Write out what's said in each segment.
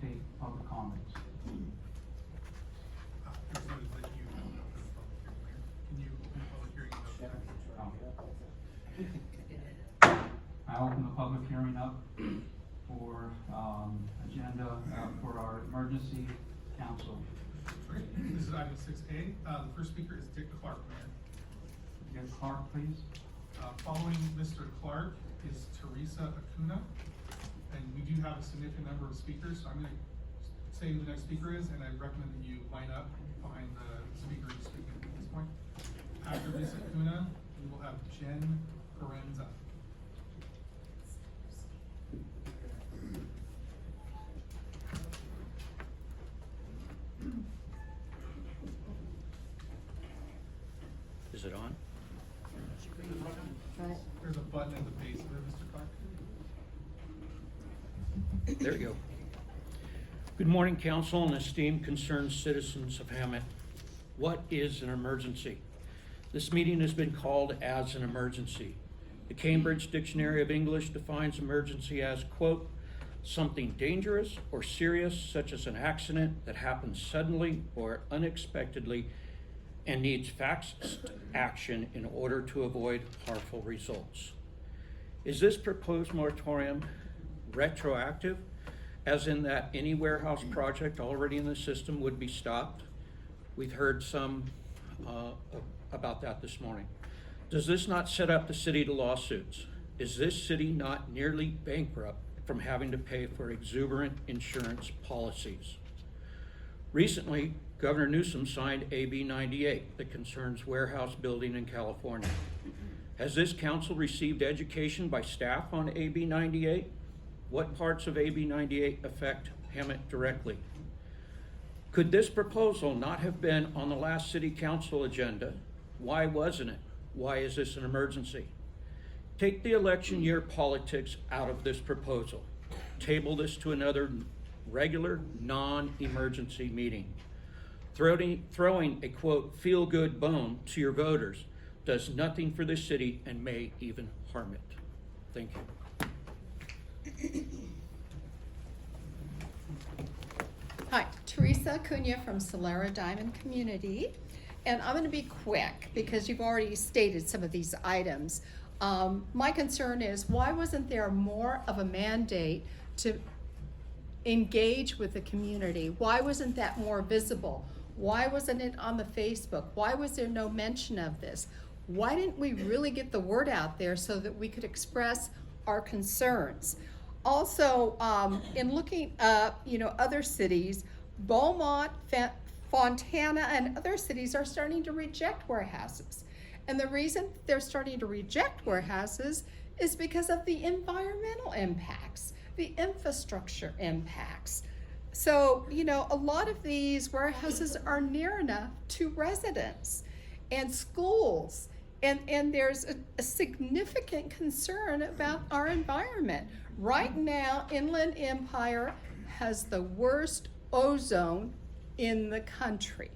take public comments. There's notice that you open the public hearing. Can you open the public hearing up? I open the public hearing up for, agenda, for our emergency council. Okay, this is item 6A. The first speaker is Dick Clark, Mayor. Get Clark, please. Following Mr. Clark is Teresa Acuna. And we do have a significant number of speakers, so I'm gonna say who the next speaker is, and I recommend that you line up behind the speaker who's speaking at this point. After Teresa Acuna, we will have Jen Parenza. Is it on? There's a button at the base of it, Mr. Clark. There you go. Good morning, council and esteemed concerned citizens of Hammett. What is an emergency? This meeting has been called as an emergency. The Cambridge Dictionary of English defines emergency as, quote, something dangerous or serious, such as an accident that happens suddenly or unexpectedly and needs fast action in order to avoid harmful results. Is this proposed moratorium retroactive, as in that any warehouse project already in the system would be stopped? We've heard some about that this morning. Does this not set up the city to lawsuits? Is this city not nearly bankrupt from having to pay for exuberant insurance policies? Recently, Governor Newsom signed AB 98 that concerns warehouse building in California. Has this council received education by staff on AB 98? What parts of AB 98 affect Hammett directly? Could this proposal not have been on the last city council agenda? Why wasn't it? Why is this an emergency? Take the election year politics out of this proposal. Table this to another regular, non-emergency meeting. Throwing a, quote, feel-good bone to your voters does nothing for this city and may even harm it. Thank you. Hi, Teresa Acuna from Solera Diamond Community. And I'm gonna be quick because you've already stated some of these items. My concern is, why wasn't there more of a mandate to engage with the community? Why wasn't that more visible? Why wasn't it on the Facebook? Why was there no mention of this? Why didn't we really get the word out there so that we could express our concerns? Also, in looking up, other cities, Beaumont, Fontana, and other cities are starting to reject warehouses. And the reason they're starting to reject warehouses is because of the environmental impacts, the infrastructure impacts. So, a lot of these warehouses are near enough to residents and schools, and there's a significant concern about our environment. Right now, Inland Empire has the worst ozone in the country,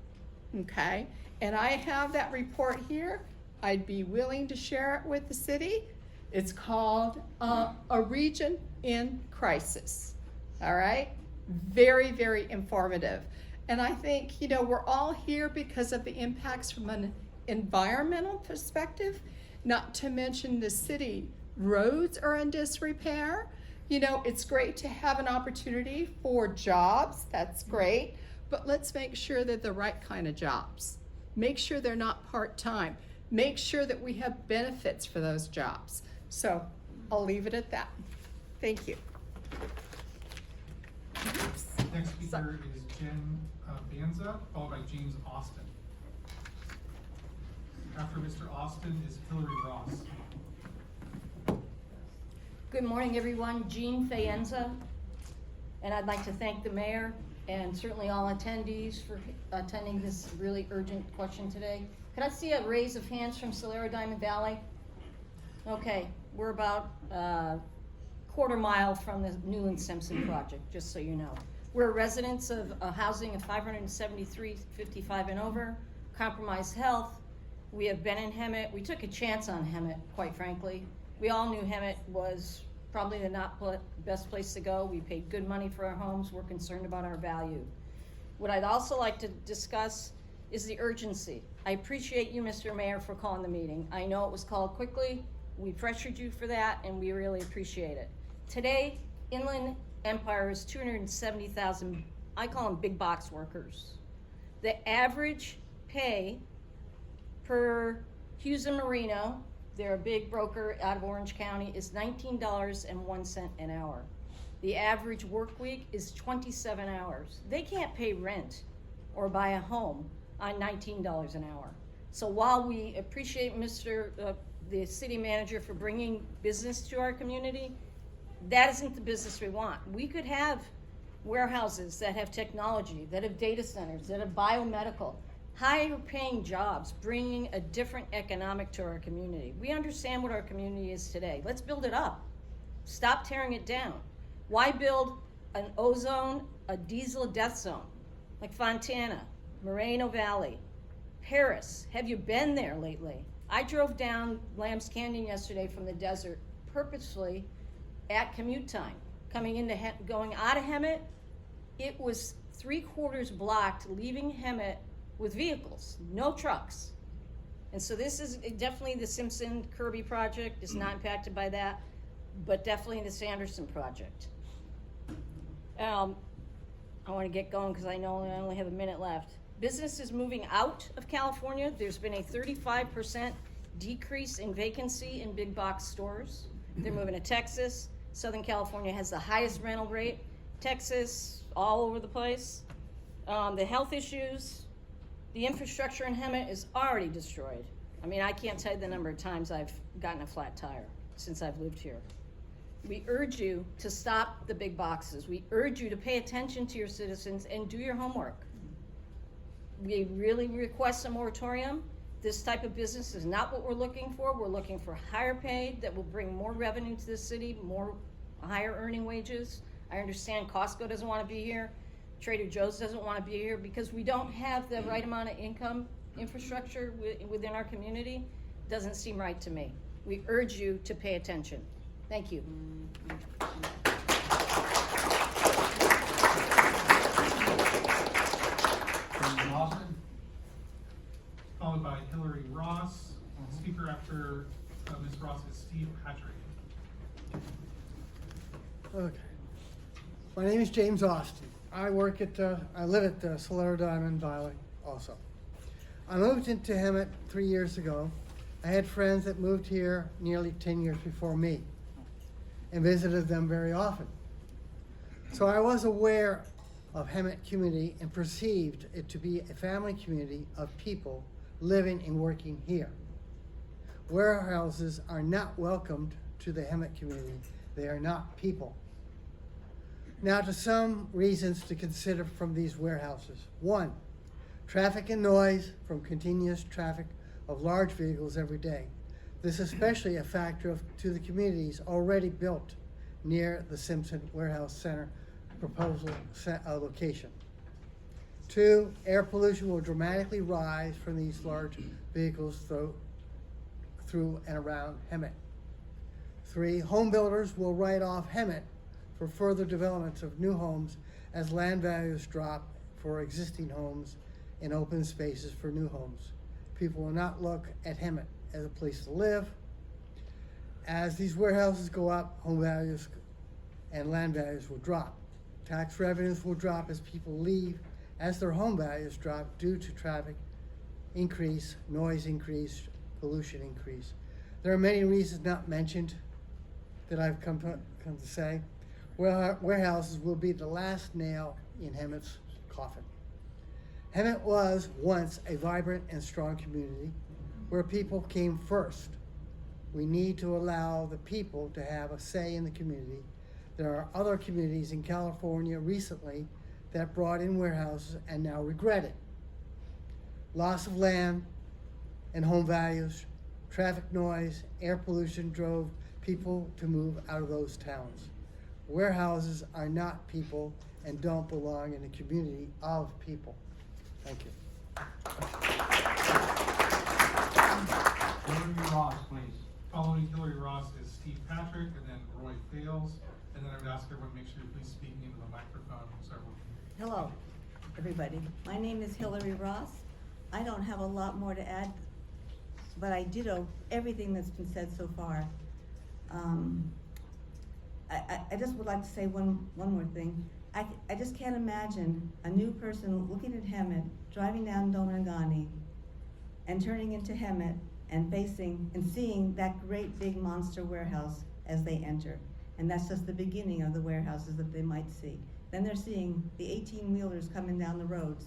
okay? And I have that report here. I'd be willing to share it with the city. It's called A Region in Crisis, all right? Very, very informative. And I think, we're all here because of the impacts from an environmental perspective, not to mention the city roads are in disrepair. It's great to have an opportunity for jobs, that's great, but let's make sure they're the right kind of jobs. Make sure they're not part-time. Make sure that we have benefits for those jobs. So I'll leave it at that. Thank you. Next speaker is Jen Banza, followed by James Austin. After Mr. Austin is Hillary Ross. Good morning, everyone. Jean Fayenza, and I'd like to thank the mayor and certainly all attendees for attending this really urgent question today. Could I see a raise of hands from Solera Diamond Valley? Okay, we're about quarter mile from the Newland Simpson project, just so you know. We're residents of housing of 573, 55 and over, compromised health. We have been in Hemet. We took a chance on Hemet, quite frankly. We all knew Hemet was probably the best place to go. We paid good money for our homes. We're concerned about our value. What I'd also like to discuss is the urgency. I appreciate you, Mr. Mayor, for calling the meeting. I know it was called quickly. We pressured you for that, and we really appreciate it. Today, Inland Empire is 270,000, I call them big box workers. The average pay per Hughes and Marino, they're a big broker out of Orange County, is $19.01 an hour. The average work week is 27 hours. They can't pay rent or buy a home on $19 an hour. So while we appreciate the city manager for bringing business to our community, that isn't the business we want. We could have warehouses that have technology, that have data centers, that have biomedical, higher paying jobs, bringing a different economic to our community. We understand what our community is today. Let's build it up. Stop tearing it down. Why build an ozone, a diesel death zone like Fontana, Moreno Valley, Paris? Have you been there lately? I drove down Lambs Canyon yesterday from the desert purposefully at commute time, going out of Hemet. It was 3/4 blocked leaving Hemet with vehicles, no trucks. And so this is definitely the Simpson Kirby project is not impacted by that, but definitely the Sanderson project. I want to get going because I know I only have a minute left. Business is moving out of California. There's been a 35% decrease in vacancy in big box stores. They're moving to Texas. Southern California has the highest rental rate. Texas, all over the place. The health issues, the infrastructure in Hemet is already destroyed. I mean, I can't tell you the number of times I've gotten a flat tire since I've lived here. We urge you to stop the big boxes. We urge you to pay attention to your citizens and do your homework. We really request a moratorium. This type of business is not what we're looking for. We're looking for higher pay that will bring more revenue to the city, more higher earning wages. I understand Costco doesn't want to be here. Trader Joe's doesn't want to be here because we don't have the right amount of income infrastructure within our community. Doesn't seem right to me. We urge you to pay attention. Thank you. President Austin? Followed by Hillary Ross. Speaker after Ms. Ross is Steve Patrick. Okay. My name is James Austin. I live at Solero Diamond Valley also. I moved into Hemet 3 years ago. I had friends that moved here nearly 10 years before me and visited them very often. So I was aware of Hemet community and perceived it to be a family community of people living and working here. Warehouses are not welcomed to the Hemet community. They are not people. Now to some reasons to consider from these warehouses. 1, traffic and noise from continuous traffic of large vehicles every day. This is especially a factor to the communities already built near the Simpson Warehouse Center proposal location. 2, air pollution will dramatically rise from these large vehicles through and around Hemet. 3, home builders will write off Hemet for further developments of new homes as land values drop for existing homes and open spaces for new homes. People will not look at Hemet as a place to live. As these warehouses go up, home values and land values will drop. Tax revenues will drop as people leave, as their home values drop due to traffic increase, noise increase, pollution increase. There are many reasons not mentioned that I've come to say. Warehouses will be the last nail in Hemet's coffin. Hemet was once a vibrant and strong community where people came first. We need to allow the people to have a say in the community. There are other communities in California recently that brought in warehouses and now regret it. Loss of land and home values, traffic noise, air pollution drove people to move out of those towns. Warehouses are not people and don't belong in a community of people. Thank you. Hillary Ross, please. Following Hillary Ross is Steve Patrick, and then Roy Fales. And then I would ask everyone to make sure you're please speaking into the microphone so everyone can hear. Hello, everybody. My name is Hillary Ross. I don't have a lot more to add, but I ditto everything that's been said so far. I just would like to say one more thing. I just can't imagine a new person looking at Hemet, driving down Dominigani, and turning into Hemet and facing and seeing that great big monster warehouse as they enter. And that's just the beginning of the warehouses that they might see. Then they're seeing the 18-wheelers coming down the roads.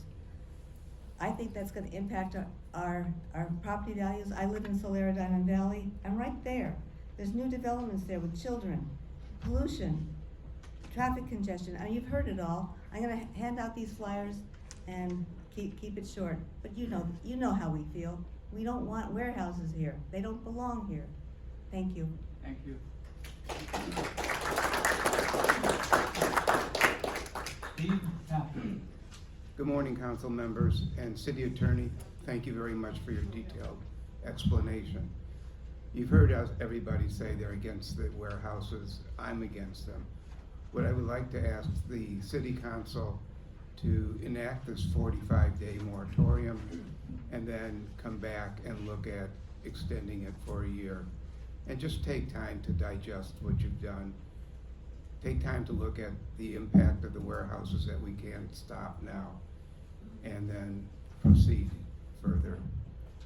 I think that's gonna impact our property values. I live in Solera Diamond Valley, and right there, there's new developments there with children, pollution, traffic congestion. I mean, you've heard it all. I'm gonna hand out these flyers and keep it short. But you know how we feel. We don't want warehouses here. They don't belong here. Thank you. Thank you. Steve Patrick. Good morning, council members and city attorney. Thank you very much for your detailed explanation. You've heard everybody say they're against the warehouses. I'm against them. What I would like to ask the city council to enact this 45-day moratorium and then come back and look at extending it for a year. And just take time to digest what you've done. Take time to look at the impact of the warehouses that we can't stop now, and then proceed further.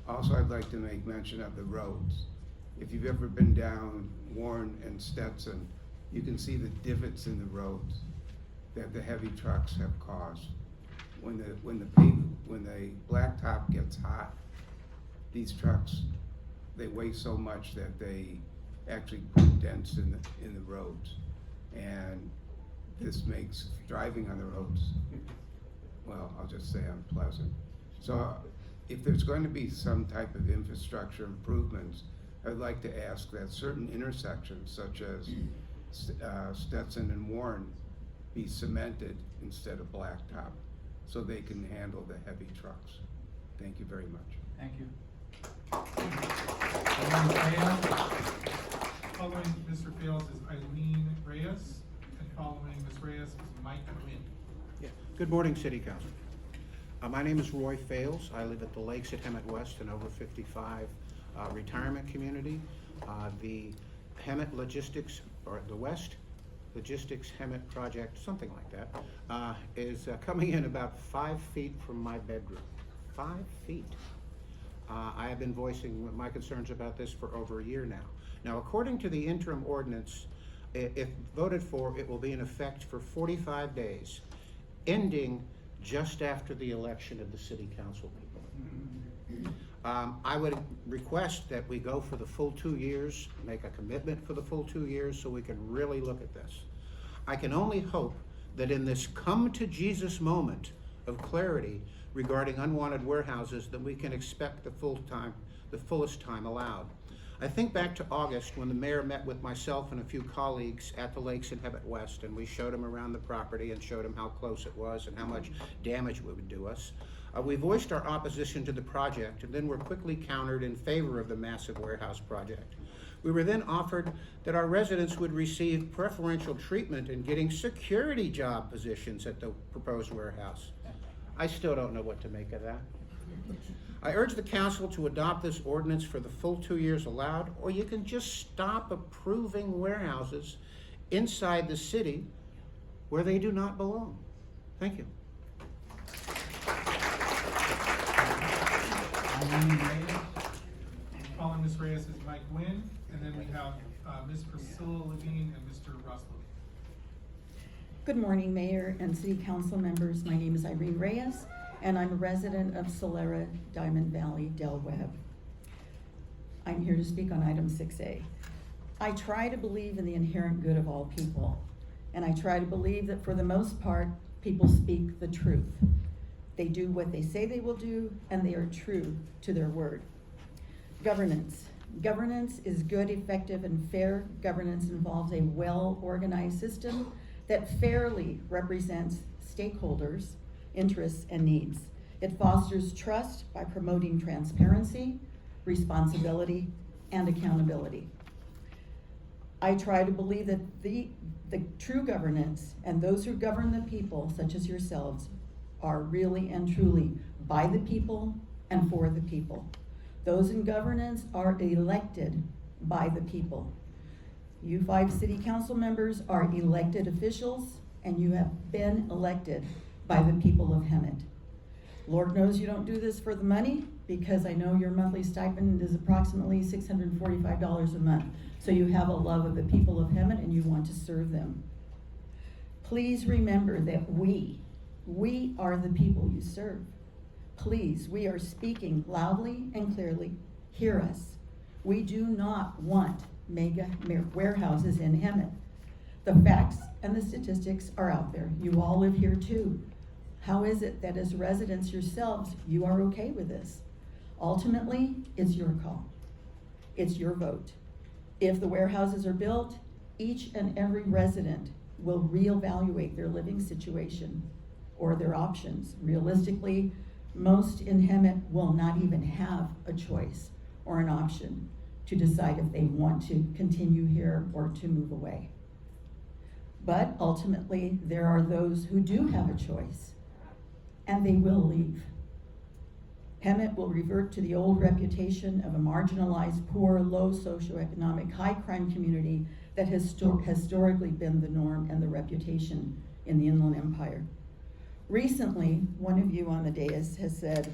Also, I'd like to make mention of the roads. If you've ever been down Warren and Stetson, you can see the divots in the roads that the heavy trucks have caused. When the blacktop gets hot, these trucks, they weigh so much that they actually put dents in the roads. And this makes driving on the roads, well, I'll just say unpleasant. So if there's going to be some type of infrastructure improvements, I'd like to ask that certain intersections such as Stetson and Warren be cemented instead of blacktop so they can handle the heavy trucks. Thank you very much. Thank you. Following Mr. Fales is Eileen Reyes, and following Ms. Reyes is Mike Wynn. Yeah. Good morning, City Council. My name is Roy Fales. I live at the Lakes at Hemet West, an over 55 retirement community. The Hemet Logistics, or the West Logistics Hemet project, something like that, is coming in about 5 feet from my bedroom. 5 feet. I have been voicing my concerns about this for over a year now. Now, according to the interim ordinance, if voted for, it will be in effect for 45 days, ending just after the election of the city council people. I would request that we go for the full 2 years, make a commitment for the full 2 years so we can really look at this. I can only hope that in this come to Jesus moment of clarity regarding unwanted warehouses that we can expect the fullest time allowed. I think back to August when the mayor met with myself and a few colleagues at the Lakes in Hemet West, and we showed him around the property and showed him how close it was and how much damage it would do us. We voiced our opposition to the project and then were quickly countered in favor of the massive warehouse project. We were then offered that our residents would receive preferential treatment in getting security job positions at the proposed warehouse. I still don't know what to make of that. I urge the council to adopt this ordinance for the full 2 years allowed, or you can just stop approving warehouses inside the city where they do not belong. Thank you. Eileen Reyes. Following Ms. Reyes is Mike Wynn, and then we have Ms. Priscilla Levine and Mr. Russ Levine. Good morning, Mayor and City Council members. My name is Irene Reyes, and I'm a resident of Solera, Diamond Valley, Del Webb. I'm here to speak on item 6A. I try to believe in the inherent good of all people, and I try to believe that for the most part, people speak the truth. They do what they say they will do, and they are true to their word. Governance. Governance is good, effective, and fair. Governance involves a well-organized system that fairly represents stakeholders' interests and needs. It fosters trust by promoting transparency, responsibility, and accountability. I try to believe that the true governance and those who govern the people, such as yourselves, are really and truly by the people and for the people. Those in governance are elected by the people. You 5 city council members are elected officials, and you have been elected by the people of Hemet. Lord knows you don't do this for the money, because I know your monthly stipend is approximately $645 a month. So you have a love of the people of Hemet and you want to serve them. Please remember that we are the people you serve. Please, we are speaking loudly and clearly. Hear us. We do not want mega warehouses in Hemet. The facts and the statistics are out there. You all live here too. How is it that as residents yourselves, you are okay with this? Ultimately, it's your call. It's your vote. If the warehouses are built, each and every resident will reevaluate their living situation or their options. Realistically, most in Hemet will not even have a choice or an option to decide if they want to continue here or to move away. But ultimately, there are those who do have a choice, and they will leave. Hemet will revert to the old reputation of a marginalized, poor, low socioeconomic, high crime community that has historically been the norm and the reputation in the Inland Empire. Recently, one of you on the dais has said,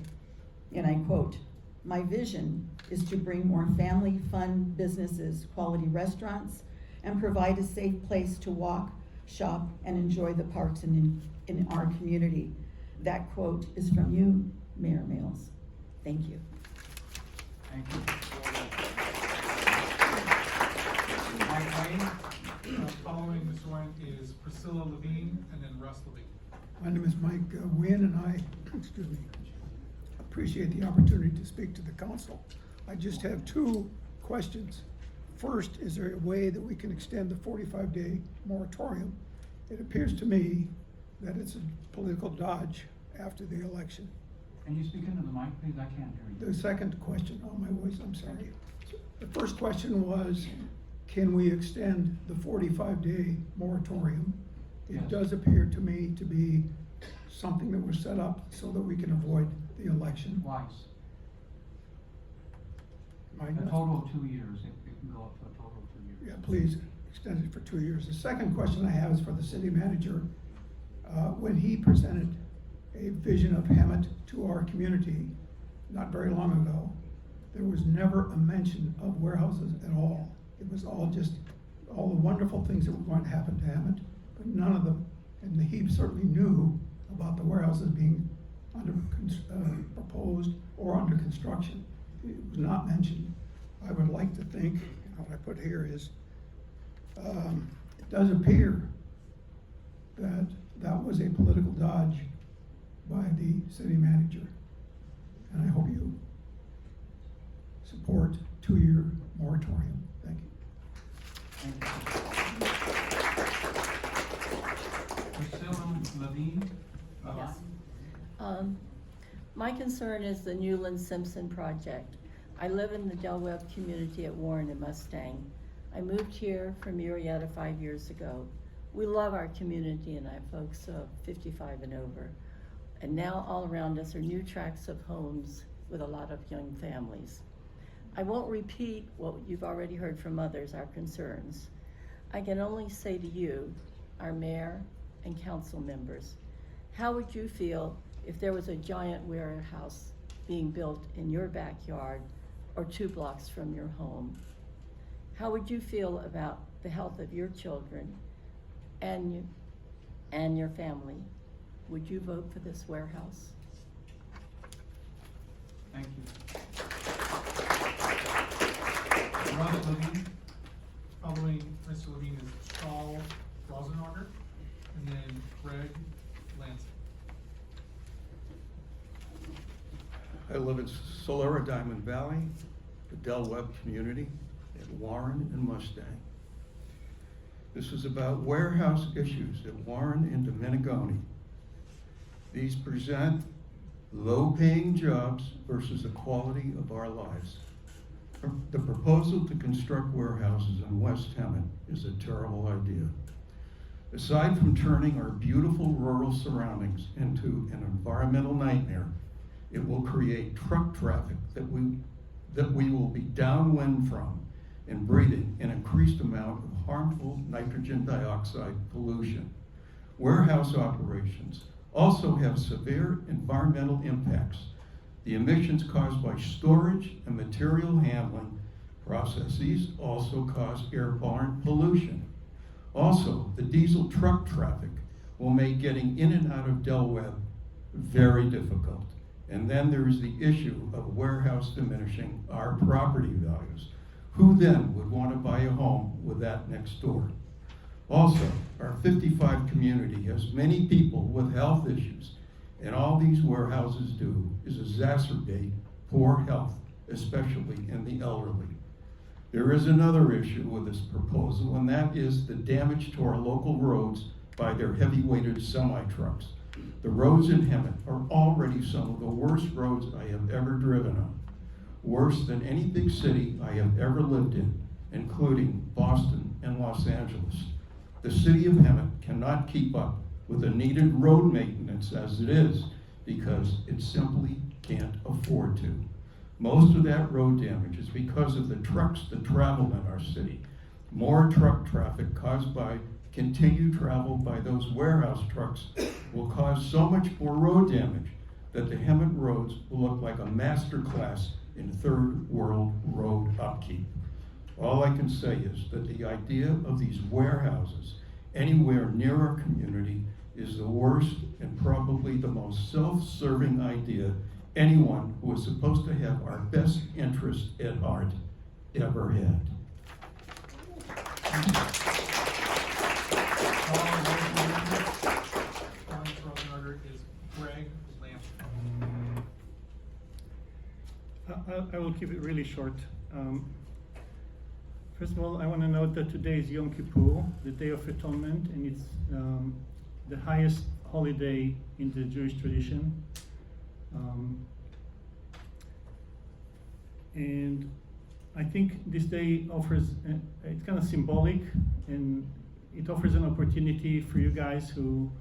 and I quote, "My vision is to bring more family fun businesses, quality restaurants, and provide a safe place to walk, shop, and enjoy the parks in our community." That quote is from you, Mayor Males. Thank you. Thank you. Mike Wayne? Following Mr. Wayne is Priscilla Levine and then Russ Levine. My name is Mike Wynn, and I, excuse me, appreciate the opportunity to speak to the council. I just have 2 questions. First, is there a way that we can extend the 45-day moratorium? It appears to me that it's a political dodge after the election. Can you speak into the mic, please? I can't hear you. The second question, oh, my voice, I'm sorry. The first question was, can we extend the 45-day moratorium? It Yes. does appear to me to be something that was set up so that we can avoid the election. Twice. Am I A not- total of 2 years. It can go up to a total of 2 years. Yeah, please extend it for 2 years. The second question I have is for the city manager. When he presented a vision of Hemet to our community not very long ago, there was never a mention of warehouses at all. It was all just all the wonderful things that were going to happen to Hemet, but none of them, and he certainly knew about the warehouses being proposed or under construction. It was not mentioned. I would like to think, what I put here is, it does appear that that was a political dodge by the city manager. And I hope you support 2-year moratorium. Thank you. Thank you. Priscilla Levine? Yes. My concern is the Newland Simpson project. I live in the Del Webb community at Warren and Mustang. I moved here from Murrieta 5 years ago. We love our community and I have folks 55 and over. And now all around us are new tracts of homes with a lot of young families. I won't repeat what you've already heard from others, our concerns. I can only say to you, our mayor and council members, how would you feel if there was a giant warehouse being built in your backyard or 2 blocks from your home? How would you feel about the health of your children and your family? Would you vote for this warehouse? Thank you. Russ Levine? Following Mr. Levine is Shaw Rosenauer and then Greg Lansing. I live in Solera Diamond Valley, the Del Webb community, at Warren and Mustang. This is about warehouse issues at Warren and Dominigoni. These present low-paying jobs versus the quality of our lives. The proposal to construct warehouses in West Hemet is a terrible idea. Aside from turning our beautiful rural surroundings into an environmental nightmare, it will create truck traffic that we will be downwind from and breathing an increased amount of harmful nitrogen dioxide pollution. Warehouse operations also have severe environmental impacts. The emissions caused by storage and material handling processes also cause airborne pollution. Also, the diesel truck traffic will make getting in and out of Del Webb very difficult. And then there is the issue of warehouse diminishing our property values. Who then would want to buy a home with that next door? Also, our 55 community has many people with health issues, and all these warehouses do is exacerbate poor health, especially in the elderly. There is another issue with this proposal, and that is the damage to our local roads by their heavy-weighted semi-trucks. The roads in Hemet are already some of the worst roads I have ever driven on, worse than any big city I have ever lived in, including Boston and Los Angeles. The city of Hemet cannot keep up with the needed road maintenance as it is because it simply can't afford to. Most of that road damage is because of the trucks that travel in our city. More truck traffic caused by continued travel by those warehouse trucks will cause so much more road damage that the Hemet roads will look like a master class in third world road upkeep. All I can say is that the idea of these warehouses anywhere near our community is the worst and probably the most self-serving idea anyone who is supposed to have our best interest at heart ever had. Calling for open order is Greg Lampkin. I will keep it really short. First of all, I want to note that today is Yom Kippur, the Day of Atonement, and it's the highest holiday in the Jewish tradition. And I think this day offers, it's kind of symbolic, and it offers an opportunity for you guys who,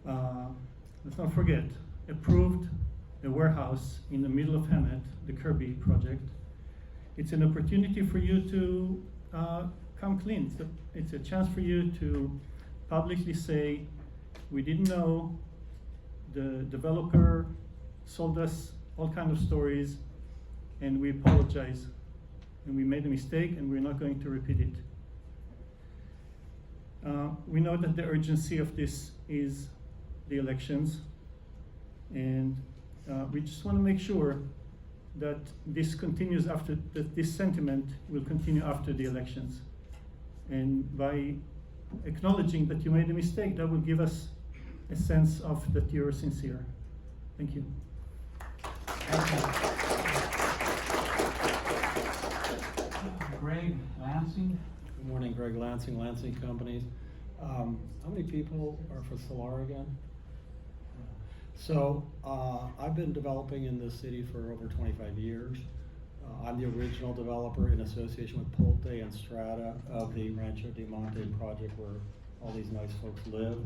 let's not forget, approved a warehouse in the middle of Hemet, the Kirby project. It's an opportunity for you to come clean. It's a chance for you to publicly say, we didn't know, the developer sold us all kinds of stories, and we apologize. And we made a mistake, and we're not going to repeat it. We know that the urgency of this is the elections, and we just want to make sure that this continues after, that this sentiment will continue after the elections. And by acknowledging that you made a mistake, that will give us a sense of that you're sincere. Thank you. Greg Lansing. Good morning, Greg Lansing, Lansing Companies. How many people are for Solar again? So I've been developing in this city for over 25 years. I'm the original developer in association with Pulte and Strata of the Rancho Di Monte project where all these nice folks live.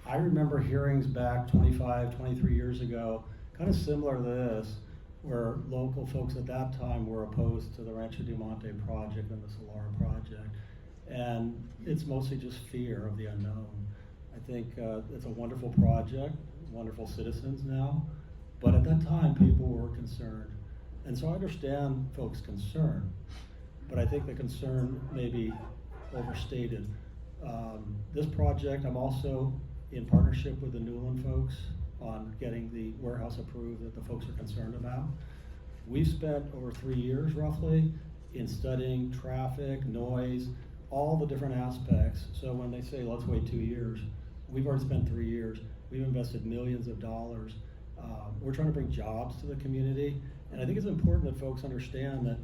I remember hearings back 25, 23 years ago, kind of similar to this, where local folks at that time were opposed to the Rancho Di Monte project and the Solar project. And it's mostly just fear of the unknown. I think it's a wonderful project, wonderful citizens now, but at that time people were concerned. And so I understand folks' concern, but I think the concern may be overstated. This project, I'm also in partnership with the Newland folks on getting the warehouse approved that the folks are concerned about. We've spent over 3 years roughly in studying traffic, noise, all the different aspects. So when they say, let's wait 2 years, we've already spent 3 years. We've invested millions of dollars. We're trying to bring jobs to the community. And I think it's important that folks understand that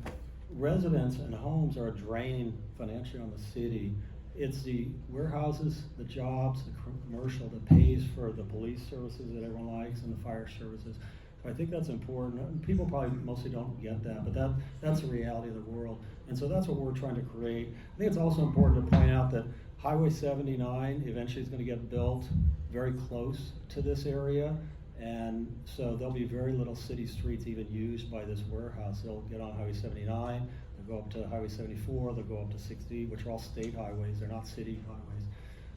residents and homes are a drain financially on the city. It's the warehouses, the jobs, the commercial that pays for the police services that everyone likes and the fire services. I think that's important. People probably mostly don't get that, but that's the reality of the world. And so that's what we're trying to create. I think it's also important to point out that Highway 79 eventually is going to get built very close to this area. And so there'll be very little city streets even used by this warehouse. They'll get on Highway 79, they'll go up to Highway 74, they'll go up to 60, which are all state highways, they're not city highways.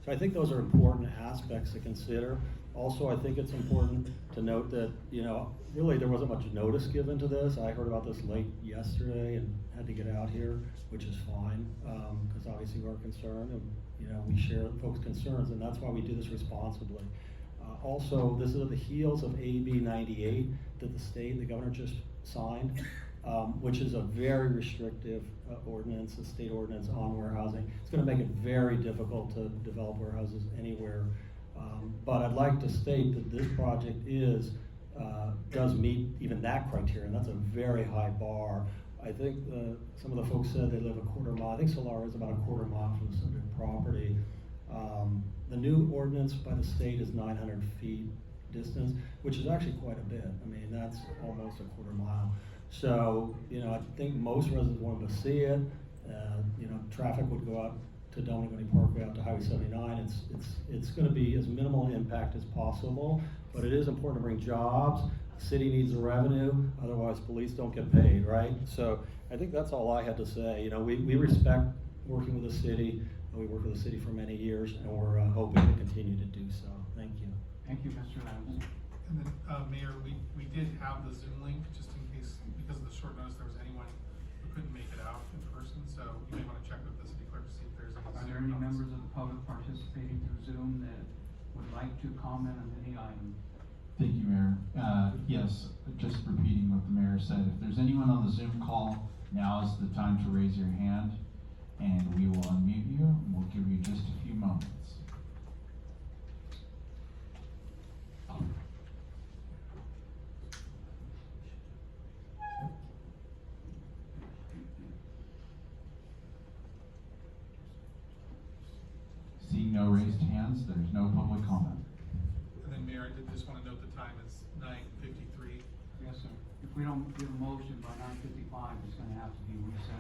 So I think those are important aspects to consider. Also, I think it's important to note that, you know, really there wasn't much notice given to this. I heard about this late yesterday and had to get out here, which is fine, because obviously we're concerned and, you know, we share folks' concerns, and that's why we do this responsibly. Also, this is at the heels of AB 98 that the state and the governor just signed, which is a very restrictive ordinance, a state ordinance on warehousing. It's going to make it very difficult to develop warehouses anywhere. But I'd like to state that this project does meet even that criteria, and that's a very high bar. I think some of the folks said they live a quarter mile. I think Solara is about a quarter mile from the subject property. The new ordinance by the state is 900 feet distance, which is actually quite a bit. I mean, that's almost a quarter mile. So, you know, I think most residents wanted to see it. You know, traffic would go out to Dominican Parkway out to Highway 79. It's going to be as minimal impact as possible, but it is important to bring jobs. The city needs the revenue, otherwise police don't get paid, right? So I think that's all I had to say. You know, we respect working with the city. We worked with the city for many years, and we're hoping to continue to do so. Thank you. Thank you, Mr. Adams. And then, Mayor, we did have the Zoom link, just in case, because of the short notice, there was anyone who couldn't make it out in person, so you may want to check with the city clerk to see if there's any. Are there any members of the public participating through Zoom that would like to comment on any item? Thank you, Mayor. Yes, just repeating what the mayor said. If there's anyone on the Zoom call, now is the time to raise your hand, and we will unmute you, and we'll give you just a few moments. Seeing no raised hands, there's no public comment. And then, Mayor, I did just want to note the time is 9:53. Yes, sir. If we don't give a motion by 9:55, it's gonna have to be recessed.